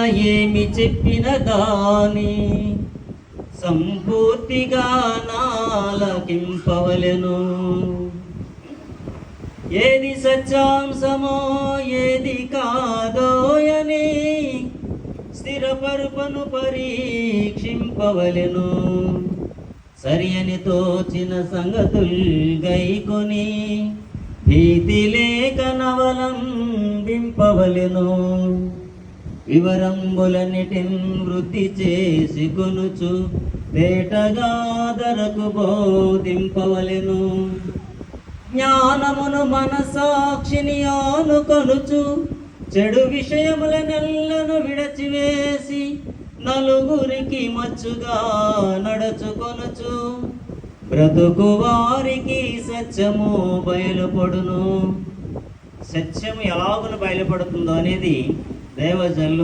ఏమి చెప్పిన గాని సంపూర్తిగా నాలకింపవలెను. ఏది సత్యాంశమో ఏది కాదోయని స్థిరపరుపను పరీక్షింపవలెను. సరి అని తోచిన సంగతుల్ గైకొని భీతి లేక నవలంబింపవలెను. వివరంబులన్నిటిన్ వృద్ధి చేసి కొనుచు తేటగా ధరకు బోధింపవలెను. జ్ఞానమును మనసాక్షిని ఆనుకొనుచు చెడు విషయములనెల్లను విడచివేసి నలుగురికి మచ్చుగా నడచుకొనుచు బ్రతుకు వారికి సత్యము బయలుపడును. సత్యము ఎలాగున బయలుపడుతుందో అనేది దైవజనులు